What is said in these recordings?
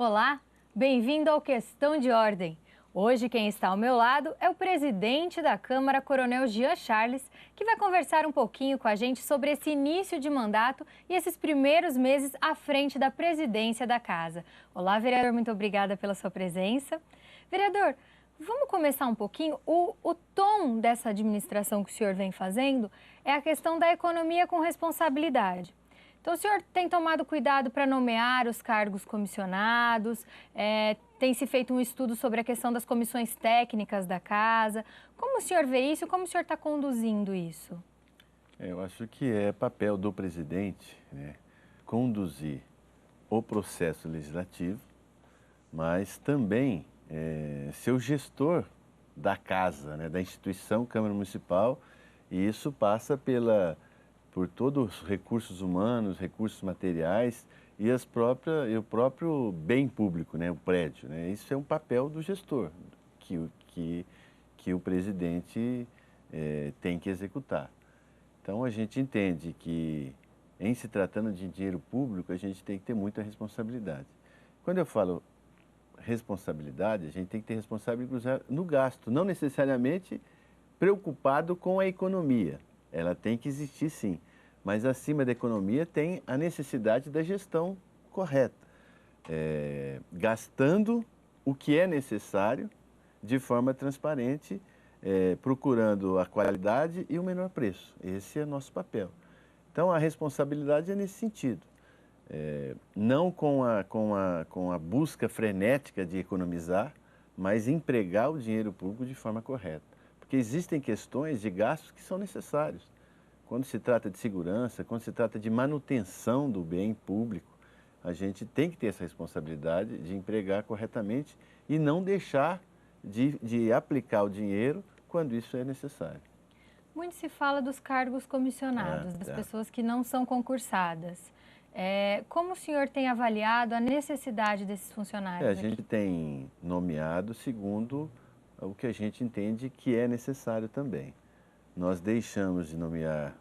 Olá, bem-vindo ao Questão de Ordem. Hoje quem está ao meu lado é o presidente da Câmara, Coronel Jean Charles, que vai conversar um pouquinho com a gente sobre esse início de mandato e esses primeiros meses à frente da presidência da Casa. Olá, vereador, muito obrigada pela sua presença. Vereador, vamos começar um pouquinho. O tom dessa administração que o senhor vem fazendo é a questão da economia com responsabilidade. Então, o senhor tem tomado cuidado para nomear os cargos comissionados, tem se feito um estudo sobre a questão das comissões técnicas da casa. Como o senhor vê isso e como o senhor está conduzindo isso? Eu acho que é papel do presidente, né, conduzir o processo legislativo, mas também ser o gestor da casa, né, da instituição Câmara Municipal, e isso passa por todos os recursos humanos, recursos materiais e o próprio bem público, né, o prédio, né. Isso é um papel do gestor que o presidente tem que executar. Então, a gente entende que, em se tratando de dinheiro público, a gente tem que ter muita responsabilidade. Quando eu falo responsabilidade, a gente tem que ter responsabilidade no gasto, não necessariamente preocupado com a economia. Ela tem que existir, sim, mas acima da economia tem a necessidade da gestão correta, gastando o que é necessário de forma transparente, procurando a qualidade e o menor preço. Esse é nosso papel. Então, a responsabilidade é nesse sentido. Não com a busca frenética de economizar, mas empregar o dinheiro público de forma correta. Porque existem questões de gastos que são necessários. Quando se trata de segurança, quando se trata de manutenção do bem público, a gente tem que ter essa responsabilidade de empregar corretamente e não deixar de aplicar o dinheiro quando isso é necessário. Muito se fala dos cargos comissionados, das pessoas que não são concursadas. Como o senhor tem avaliado a necessidade desses funcionários A aqui? gente tem nomeado segundo o que a gente entende que é necessário também. Nós deixamos de nomear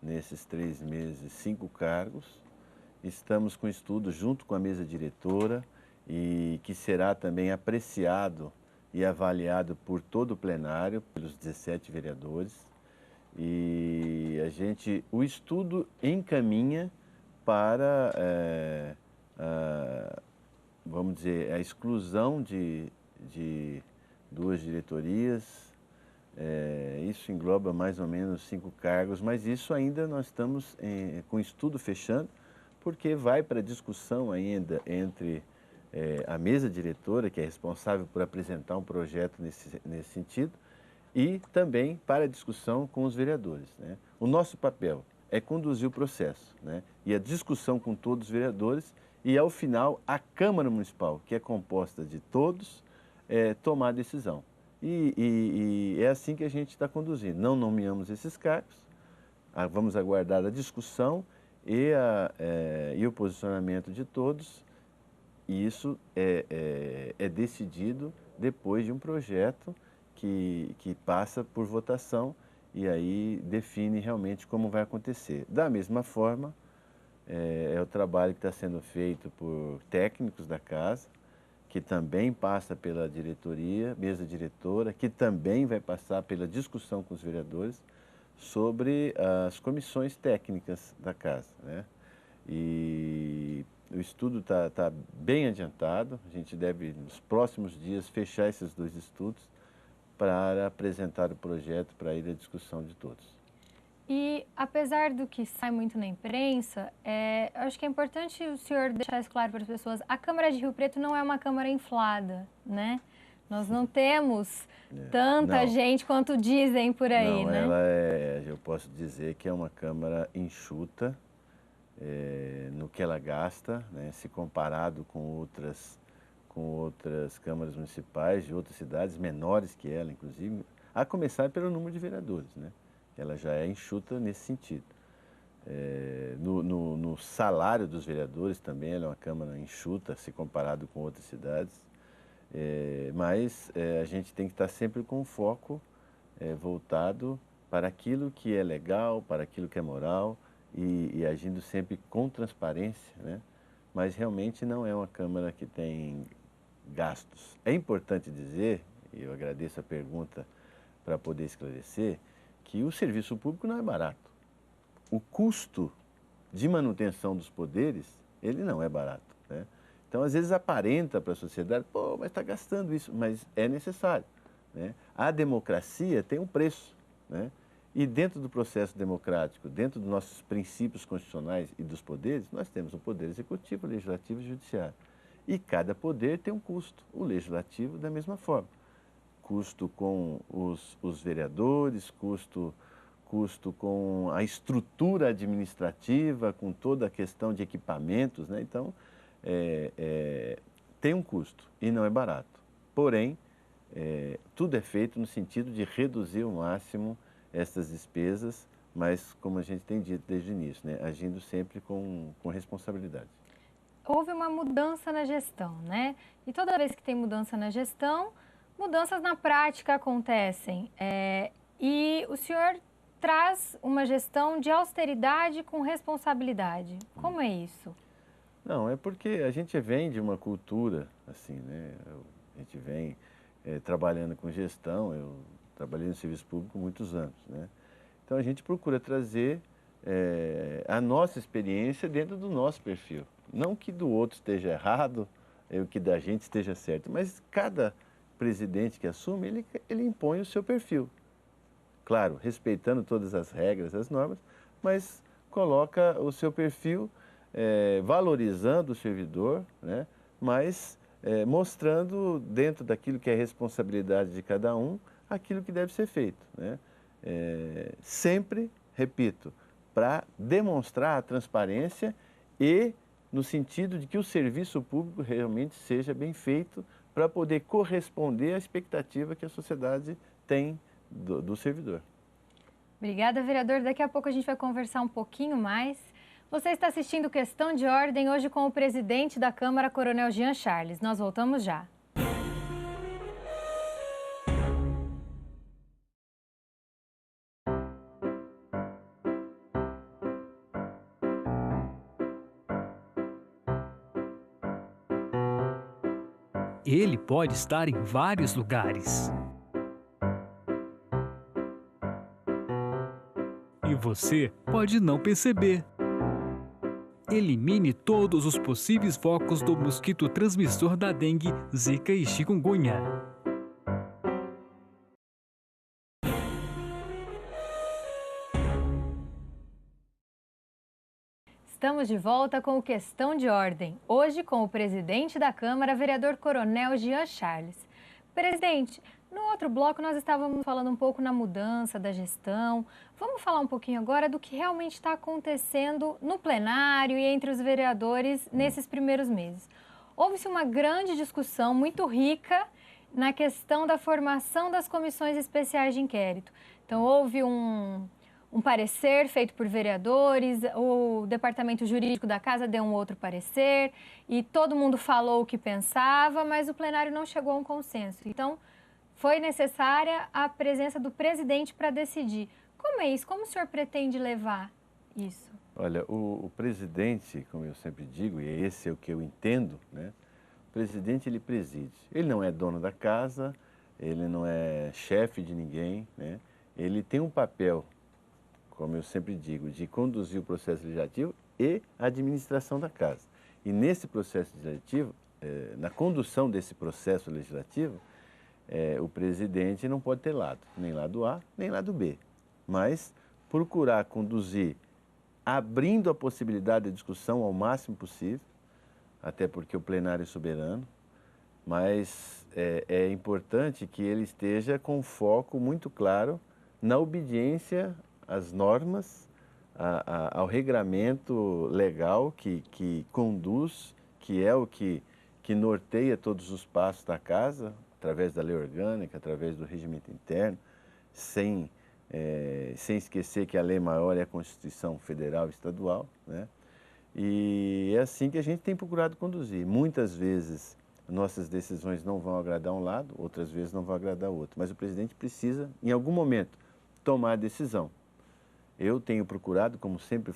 nesses 3 meses 5 cargos, estamos com estudo junto com a mesa diretora e que será também apreciado e avaliado por todo o plenário, pelos 17 vereadores. E o estudo encaminha para, vamos dizer, a exclusão de 2 diretorias. Isso engloba mais ou menos 5 cargos, mas isso ainda nós estamos com estudo fechando, porque vai para discussão ainda entre a mesa diretora, que é responsável por apresentar um projeto nesse sentido, e também para discussão com os vereadores, né? O nosso papel é conduzir o processo, né, e a discussão com todos os vereadores e, ao final, a Câmara Municipal, que é composta de todos, tomar a decisão. E é assim que a gente está conduzindo. Não nomeamos esses cargos, vamos aguardar a discussão e o posicionamento de todos, e isso é decidido depois de um projeto que passa por votação e aí define realmente como vai acontecer. Da mesma forma, é o trabalho que está sendo feito por técnicos da casa, que também passa pela diretoria, mesa diretora, que também vai passar pela discussão com os vereadores sobre as comissões técnicas da casa, né? E o estudo está bem adiantado, a gente deve, nos próximos dias, fechar esses 2 estudos para apresentar o projeto para ir à discussão de todos. E, apesar do que sai muito na imprensa, eu acho que é importante o senhor deixar isso claro para as pessoas. A Câmara de Rio Preto não é uma Câmara inflada, né? Nós não temos tanta Não. gente quanto dizem por aí, Não, né? eu posso dizer que é uma Câmara enxuta no que ela gasta, né, se comparado com outras câmaras municipais de outras cidades, menores que ela, inclusive, a começar pelo número de vereadores, né? Ela já é enxuta nesse sentido. No salário dos vereadores também ela é uma Câmara enxuta, se comparado com outras cidades, mas a gente tem que estar sempre com o foco voltado para aquilo que é legal, para aquilo que é moral e agindo sempre com transparência, né? mas realmente não é uma Câmara que tem gastos. É importante dizer, e eu agradeço a pergunta para poder esclarecer, que o serviço público não é barato. O custo de manutenção dos poderes, ele não é barato, né? Então, às vezes, aparenta para a sociedade, pô, mas está gastando isso, mas é necessário, né? A democracia tem um preço, né? E dentro do processo democrático, dentro dos nossos princípios constitucionais e dos poderes, nós temos o poder executivo, o legislativo e o judiciário. E cada poder tem um custo, o legislativo da mesma forma. Custo com os vereadores, custo com a estrutura administrativa, com toda a questão de equipamentos, né? Então, tem um custo e não é barato. Porém, tudo é feito no sentido de reduzir ao máximo essas despesas, mas, como a gente tem dito desde o início, né? Agindo sempre com responsabilidade. Houve uma mudança na gestão, né? E toda vez que tem mudança na gestão, mudanças na prática acontecem. E o senhor traz uma gestão de austeridade com responsabilidade. Como é isso? Não, é porque a gente vem de uma cultura, assim, né? A gente vem trabalhando com gestão, eu trabalhei no serviço público muitos anos, né? Então a gente procura trazer a nossa experiência dentro do nosso perfil. Não que do outro esteja errado, o que da gente esteja certo, mas cada presidente que assume, ele impõe o seu perfil. Claro, respeitando todas as regras, as normas, mas coloca o seu perfil valorizando o servidor, né? Mas mostrando dentro daquilo que é responsabilidade de cada um, aquilo que deve ser feito, né? Sempre, repito, para demonstrar a transparência e no sentido de que o serviço público realmente seja bem feito para poder corresponder à expectativa que a sociedade tem do servidor. Obrigada, vereador. Daqui a pouco a gente vai conversar um pouquinho mais. Você está assistindo Questão de Ordem hoje com o presidente da Câmara, Coronel Jean Charles. Nós voltamos já. Ele pode estar em vários lugares. E você pode não perceber. Elimine todos os possíveis focos do mosquito transmissor da dengue, zika e chikungunya. Estamos de volta com o Questão de Ordem, hoje com o presidente da Câmara, vereador Coronel Jean Charles. Presidente, no outro bloco nós estávamos falando um pouco na mudança da gestão. Vamos falar um pouquinho agora do que realmente está acontecendo no plenário e entre os vereadores nesses primeiros meses. Houve-se uma grande discussão muito rica na questão da formação das comissões especiais de inquérito. Então, houve um parecer feito por vereadores, o departamento jurídico da casa deu um outro parecer e todo mundo falou o que pensava, mas o plenário não chegou a um consenso. Então, foi necessária a presença do presidente para decidir. Como é isso? Como o senhor pretende levar isso? Olha, o presidente, como eu sempre digo, e esse é o que eu entendo, né? O presidente, ele preside. Ele não é dono da casa, ele não é chefe de ninguém, né? Ele tem um papel, como eu sempre digo, de conduzir o processo legislativo e a administração da casa. E nesse processo legislativo, na condução desse processo legislativo, o presidente não pode ter lado, nem lado A, nem lado B. Mas procurar conduzir, abrindo a possibilidade de discussão ao máximo possível, até porque o plenário é soberano, mas é importante que ele esteja com foco muito claro na obediência às normas, ao regramento legal que conduz, que é o que norteia todos os passos da casa, através da lei orgânica, através do regimento interno, sem esquecer que a lei maior é a Constituição Federal e Estadual, né? E é assim que a gente tem procurado conduzir. Muitas vezes nossas decisões não vão agradar um lado, outras vezes não vão agradar o outro. Mas o presidente precisa, em algum momento, tomar a decisão. Eu tenho procurado, como sempre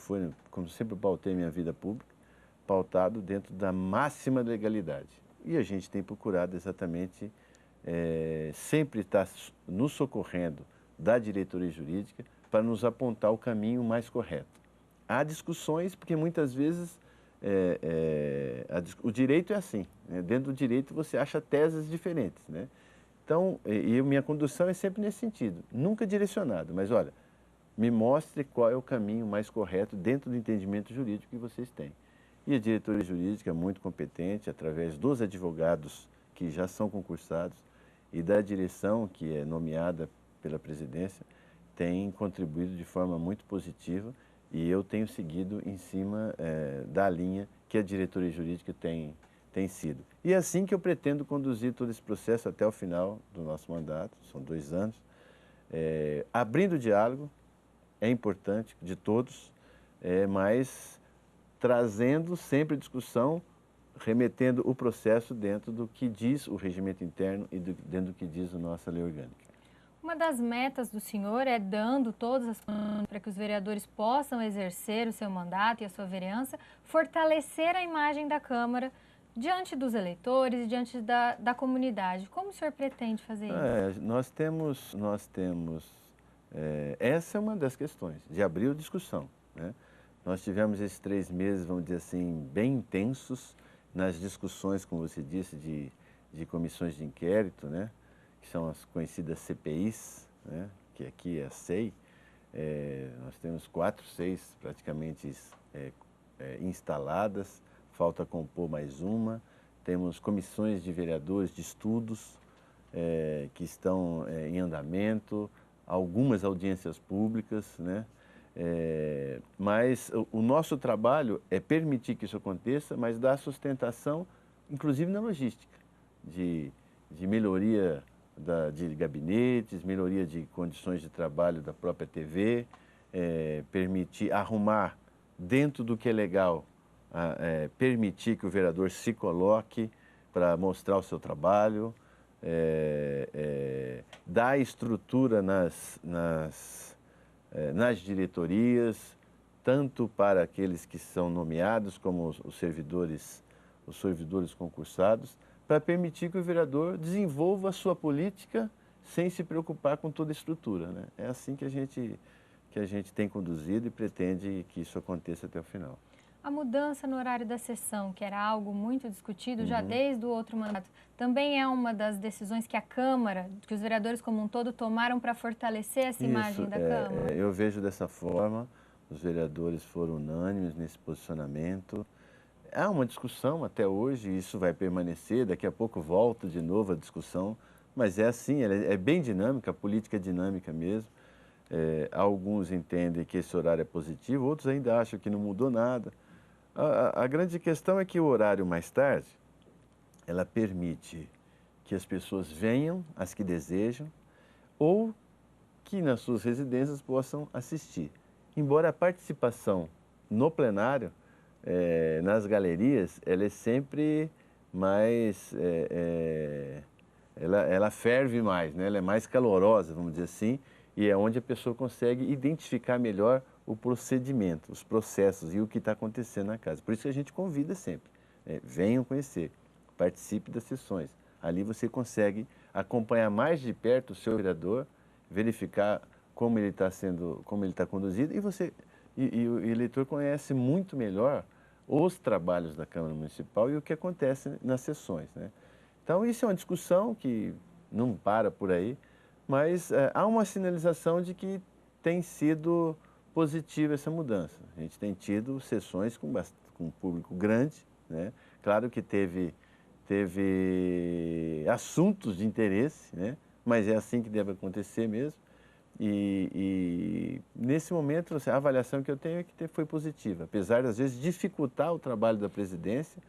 pautei minha vida pública, pautado dentro da máxima legalidade. E a gente tem procurado exatamente sempre estar nos socorrendo da diretoria jurídica para nos apontar o caminho mais correto. Há discussões, porque muitas vezes o direito é assim, né? Dentro do direito você acha teses diferentes, né? Então, minha condução é sempre nesse sentido, nunca direcionado, mas olha, me mostre qual é o caminho mais correto dentro do entendimento jurídico que vocês têm. E a diretoria jurídica é muito competente, através dos advogados que já são concursados e da direção que é nomeada pela presidência, tem contribuído de forma muito positiva e eu tenho seguido em cima da linha que a diretoria jurídica tem sido. E é assim que eu pretendo conduzir todo esse processo até o final do nosso mandato, são 2 anos, abrindo o diálogo, é importante, de todos, mas trazendo sempre discussão, remetendo o processo dentro do que diz o regimento interno e dentro do que diz a nossa lei orgânica. Uma das metas do senhor é dando todas as condições para que os vereadores possam exercer o seu mandato e a sua vereança, fortalecer a imagem da Câmara diante dos eleitores e diante da comunidade. Como o senhor pretende fazer isso? Nós temos essa é uma das questões, de abrir a discussão, né? Nós tivemos esses 3 meses, vamos dizer assim, bem intensos nas discussões, como você disse, de comissões de inquérito, né? Que são as conhecidas CPIs, né? Que aqui é a SEI. Nós temos 4, 6 praticamente instaladas, falta compor mais uma. Temos comissões de vereadores de estudos que estão em andamento, algumas audiências públicas, né? Mas o nosso trabalho é permitir que isso aconteça, mas dar sustentação, inclusive na logística, de melhoria de gabinetes, melhoria de condições de trabalho da própria TV, permitir arrumar dentro do que é legal, permitir que o vereador se coloque para mostrar o seu trabalho, dar estrutura nas diretorias, tanto para aqueles que são nomeados como os servidores concursados, para permitir que o vereador desenvolva a sua política sem se preocupar com toda a estrutura, né? É assim que a gente tem conduzido e pretende que isso aconteça até o final. A mudança no horário da sessão, que era algo muito discutido já desde o outro mandato, também é uma das decisões que a Câmara, que os vereadores como um todo tomaram para fortalecer essa imagem da Câmara? Eu vejo dessa forma, os vereadores foram unânimes nesse posicionamento. Há uma discussão até hoje, isso vai permanecer, daqui a pouco volta de novo a discussão, mas é assim, ela é bem dinâmica, a política é dinâmica mesmo. Alguns entendem que esse horário é positivo, outros ainda acham que não mudou nada. A grande questão é que o horário mais tarde, ela permite que as pessoas venham, as que desejam, ou que nas suas residências possam assistir. Embora a participação no plenário, nas galerias, ela é sempre mais, ela ferve mais, né? Ela é mais calorosa, vamos dizer assim, e é onde a pessoa consegue identificar melhor o procedimento, os processos e o que está acontecendo na casa. Por isso que a gente convida sempre, venham conhecer, participe das sessões. Ali você consegue acompanhar mais de perto o seu vereador, verificar como ele está conduzido e o eleitor conhece muito melhor os trabalhos da Câmara Municipal e o que acontece nas sessões, né? Então, isso é uma discussão que não para por aí, mas há uma sinalização de que tem sido positiva essa mudança. A gente tem tido sessões com um público grande, né? Claro que teve assuntos de interesse, né? Mas é assim que deve acontecer mesmo. E nesse momento, a avaliação que eu tenho é que foi positiva, apesar de, às vezes, dificultar o trabalho da presidência,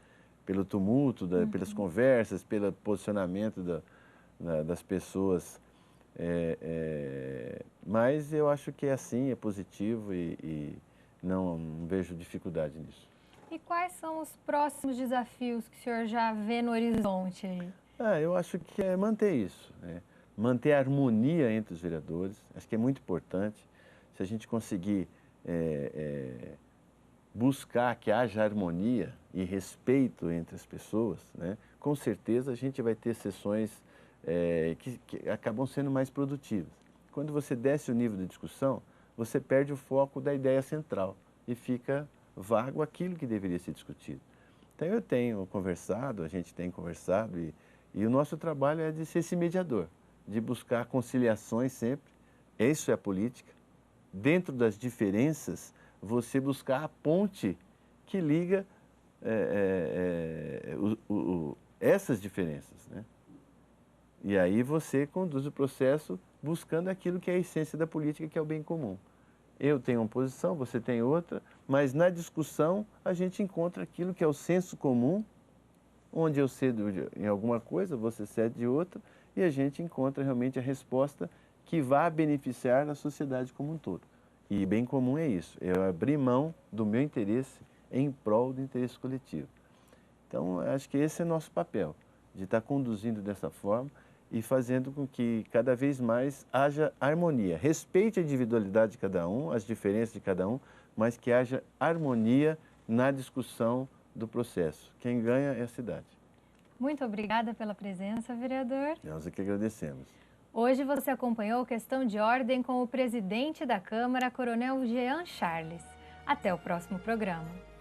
pelo tumulto, pelas conversas, pelo posicionamento das pessoas. Mas eu acho que é assim, é positivo e não vejo dificuldade nisso. E quais são os próximos desafios que o senhor já vê no horizonte aí? Eu acho que é manter isso, né? Manter a harmonia entre os vereadores, acho que é muito importante. Se a gente conseguir buscar que haja harmonia e respeito entre as pessoas, né, com certeza a gente vai ter sessões que acabam sendo mais produtivas. Quando você desce o nível de discussão, você perde o foco da ideia central e fica vago aquilo que deveria ser discutido. Então eu tenho conversado, a gente tem conversado e o nosso trabalho é de ser esse mediador, de buscar conciliações sempre. Isso é a política. Dentro das diferenças, você buscar a ponte que liga essas diferenças, né? E aí você conduz o processo buscando aquilo que é a essência da política, que é o bem comum. Eu tenho uma posição, você tem outra, mas na discussão a gente encontra aquilo que é o senso comum, onde eu cedo em alguma coisa, você cede de outra, e a gente encontra realmente a resposta que vai beneficiar a sociedade como um todo. E bem comum é isso, eu abrir mão do meu interesse em prol do interesse coletivo. Então, acho que esse é nosso papel, de estar conduzindo dessa forma e fazendo com que cada vez mais haja harmonia. Respeite a individualidade de cada um, as diferenças de cada um, mas que haja harmonia na discussão do processo. Quem ganha é a cidade. Muito obrigada pela presença, vereador. Nós é que agradecemos. Hoje você acompanhou Questão de Ordem com o presidente da Câmara, Coronel Jean Charles. Até o próximo programa.